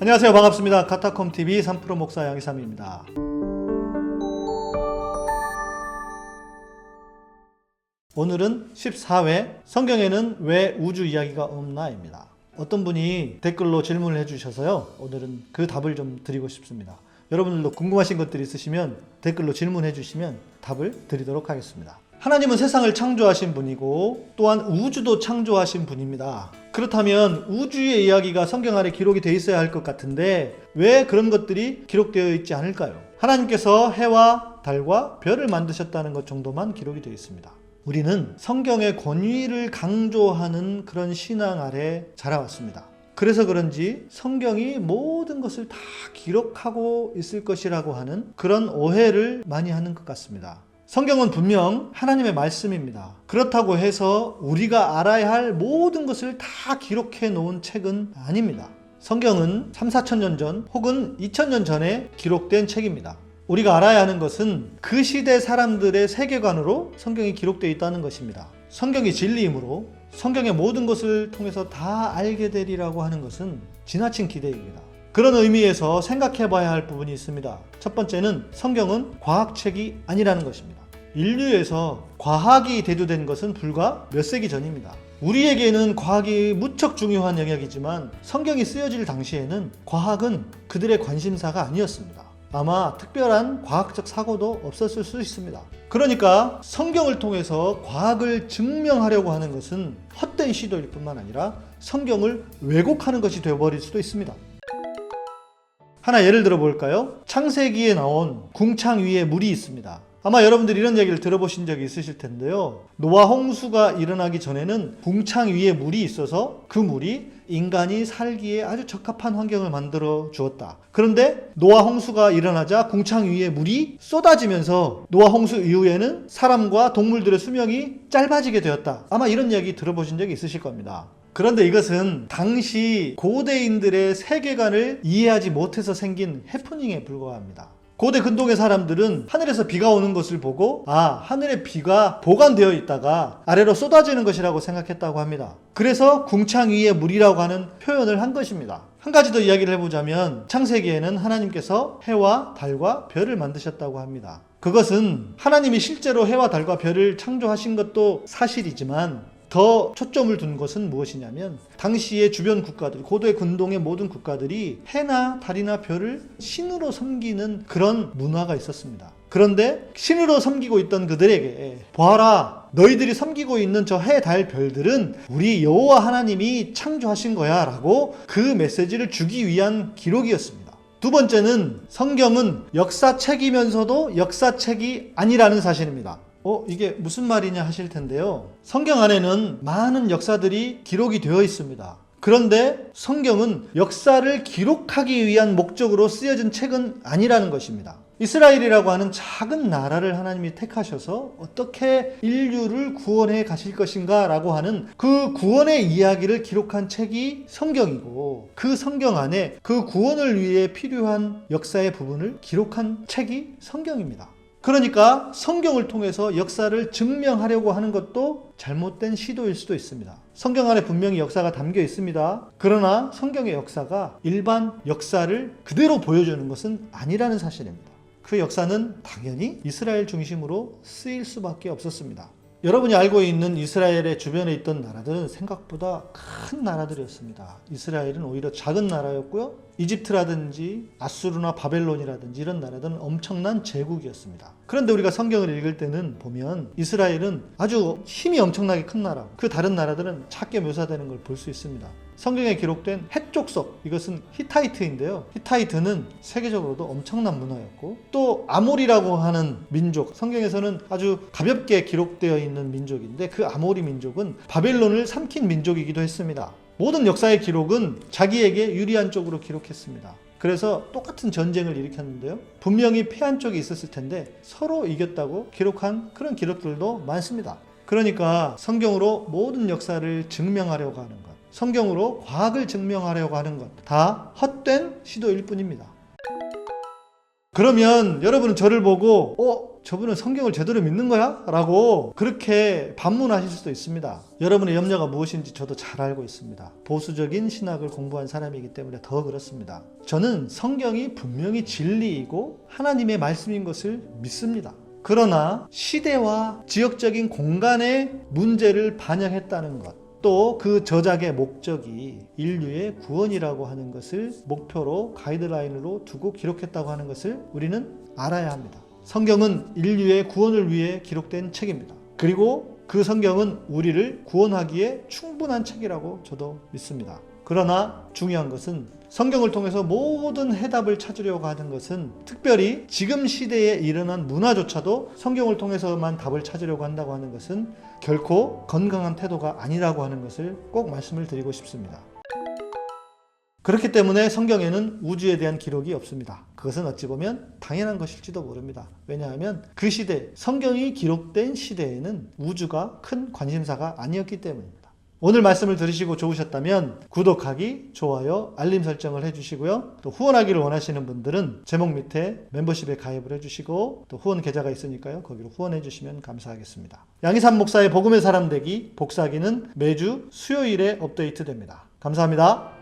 안녕하세요. 반갑습니다. 카타콤TV 3프로 목사 양희삼입니다. 오늘은 14회 성경에는 왜 우주 이야기가 없나입니다. 어떤 분이 댓글로 질문을 해주셔서요. 오늘은 그 답을 좀 드리고 싶습니다. 여러분들도 궁금하신 것들이 있으시면 댓글로 질문해 주시면 답을 드리도록 하겠습니다. 하나님은 세상을 창조하신 분이고 또한 우주도 창조하신 분입니다. 그렇다면 우주의 이야기가 성경 안에 기록이 되어 있어야 할 것 같은데 왜 그런 것들이 기록되어 있지 않을까요? 하나님께서 해와 달과 별을 만드셨다는 것 정도만 기록이 되어 있습니다. 우리는 성경의 권위를 강조하는 그런 신앙 아래 자라왔습니다. 그래서 그런지 성경이 모든 것을 다 기록하고 있을 것이라고 하는 그런 오해를 많이 하는 것 같습니다. 성경은 분명 하나님의 말씀입니다. 그렇다고 해서 우리가 알아야 할 모든 것을 다 기록해 놓은 책은 아닙니다. 성경은 3, 4천 년 전 혹은 2000년 전에 기록된 책입니다. 우리가 알아야 하는 것은 그 시대 사람들의 세계관으로 성경이 기록되어 있다는 것입니다. 성경이 진리이므로 성경의 모든 것을 통해서 다 알게 되리라고 하는 것은 지나친 기대입니다. 그런 의미에서 생각해 봐야 할 부분이 있습니다. 첫 번째는 성경은 과학책이 아니라는 것입니다. 인류에서 과학이 대두된 것은 불과 몇 세기 전입니다. 우리에게는 과학이 무척 중요한 영역이지만 성경이 쓰여질 당시에는 과학은 그들의 관심사가 아니었습니다. 아마 특별한 과학적 사고도 없었을 수 있습니다. 그러니까 성경을 통해서 과학을 증명하려고 하는 것은 헛된 시도일 뿐만 아니라 성경을 왜곡하는 것이 되어버릴 수도 있습니다. 하나 예를 들어 볼까요? 창세기에 나온 궁창 위에 물이 있습니다. 아마 여러분들이 이런 얘기를 들어보신 적이 있으실 텐데요. 노아 홍수가 일어나기 전에는 궁창 위에 물이 있어서 그 물이 인간이 살기에 아주 적합한 환경을 만들어 주었다. 그런데 노아 홍수가 일어나자 궁창 위에 물이 쏟아지면서 노아 홍수 이후에는 사람과 동물들의 수명이 짧아지게 되었다. 아마 이런 이야기 들어보신 적이 있으실 겁니다. 그런데 이것은 당시 고대인들의 세계관을 이해하지 못해서 생긴 해프닝에 불과합니다. 고대 근동의 사람들은 하늘에서 비가 오는 것을 보고 하늘에 비가 보관되어 있다가 아래로 쏟아지는 것이라고 생각했다고 합니다. 그래서 궁창 위에 물이라고 하는 표현을 한 것입니다. 한 가지 더 이야기를 해보자면 창세기에는 하나님께서 해와 달과 별을 만드셨다고 합니다. 그것은 하나님이 실제로 해와 달과 별을 창조하신 것도 사실이지만 더 초점을 둔 것은 무엇이냐면 당시의 주변 국가들, 고대 근동의 모든 국가들이 해나 달이나 별을 신으로 섬기는 그런 문화가 있었습니다. 그런데 신으로 섬기고 있던 그들에게 보아라, 너희들이 섬기고 있는 저 해, 달, 별들은 우리 여호와 하나님이 창조하신 거야 라고 그 메시지를 주기 위한 기록이었습니다. 두 번째는 성경은 역사책이면서도 역사책이 아니라는 사실입니다. 이게 무슨 말이냐 하실 텐데요. 성경 안에는 많은 역사들이 기록이 되어 있습니다. 그런데 성경은 역사를 기록하기 위한 목적으로 쓰여진 책은 아니라는 것입니다. 이스라엘이라고 하는 작은 나라를 하나님이 택하셔서 어떻게 인류를 구원해 가실 것인가 라고 하는 그 구원의 이야기를 기록한 책이 성경이고 그 성경 안에 그 구원을 위해 필요한 역사의 부분을 기록한 책이 성경입니다. 그러니까 성경을 통해서 역사를 증명하려고 하는 것도 잘못된 시도일 수도 있습니다. 성경 안에 분명히 역사가 담겨 있습니다. 그러나 성경의 역사가 일반 역사를 그대로 보여주는 것은 아니라는 사실입니다. 그 역사는 당연히 이스라엘 중심으로 쓰일 수밖에 없었습니다. 여러분이 알고 있는 이스라엘의 주변에 있던 나라들은 생각보다 큰 나라들이었습니다. 이스라엘은 오히려 작은 나라였고요. 이집트라든지 아수르나 바벨론이라든지 이런 나라들은 엄청난 제국이었습니다. 그런데 우리가 성경을 읽을 때는 보면 이스라엘은 아주 힘이 엄청나게 큰 나라, 그 다른 나라들은 작게 묘사되는 걸 볼 수 있습니다. 성경에 기록된 헷족속, 이것은 히타이트인데요. 히타이트는 세계적으로도 엄청난 문화였고 또 아모리라고 하는 민족, 성경에서는 아주 가볍게 기록되어 있는 민족인데 그 아모리 민족은 바벨론을 삼킨 민족이기도 했습니다. 모든 역사의 기록은 자기에게 유리한 쪽으로 기록했습니다. 그래서 똑같은 전쟁을 일으켰는데요. 분명히 패한 쪽이 있었을 텐데 서로 이겼다고 기록한 그런 기록들도 많습니다. 그러니까 성경으로 모든 역사를 증명하려고 하는 것, 성경으로 과학을 증명하려고 하는 것, 다 헛된 시도일 뿐입니다. 그러면 여러분은 저를 보고 저분은 성경을 제대로 믿는 거야? 라고 그렇게 반문하실 수도 있습니다. 여러분의 염려가 무엇인지 저도 잘 알고 있습니다. 보수적인 신학을 공부한 사람이기 때문에 더 그렇습니다. 저는 성경이 분명히 진리이고 하나님의 말씀인 것을 믿습니다. 그러나 시대와 지역적인 공간의 문제를 반영했다는 것, 또 그 저작의 목적이 인류의 구원이라고 하는 것을 목표로 가이드라인으로 두고 기록했다고 하는 것을 우리는 알아야 합니다. 성경은 인류의 구원을 위해 기록된 책입니다. 그리고 그 성경은 우리를 구원하기에 충분한 책이라고 저도 믿습니다. 그러나 중요한 것은 성경을 통해서 모든 해답을 찾으려고 하는 것은, 특별히 지금 시대에 일어난 문화조차도 성경을 통해서만 답을 찾으려고 한다고 하는 것은 결코 건강한 태도가 아니라고 하는 것을 꼭 말씀을 드리고 싶습니다. 그렇기 때문에 성경에는 우주에 대한 기록이 없습니다. 그것은 어찌 보면 당연한 것일지도 모릅니다. 왜냐하면 그 시대, 성경이 기록된 시대에는 우주가 큰 관심사가 아니었기 때문입니다. 오늘 말씀을 들으시고 좋으셨다면 구독하기, 좋아요, 알림 설정을 해주시고요. 또 후원하기를 원하시는 분들은 제목 밑에 멤버십에 가입을 해주시고, 또 후원 계좌가 있으니까요. 거기로 후원해 주시면 감사하겠습니다. 양희삼 목사의 복음의 사람 되기 복사기는 매주 수요일에 업데이트됩니다. 감사합니다.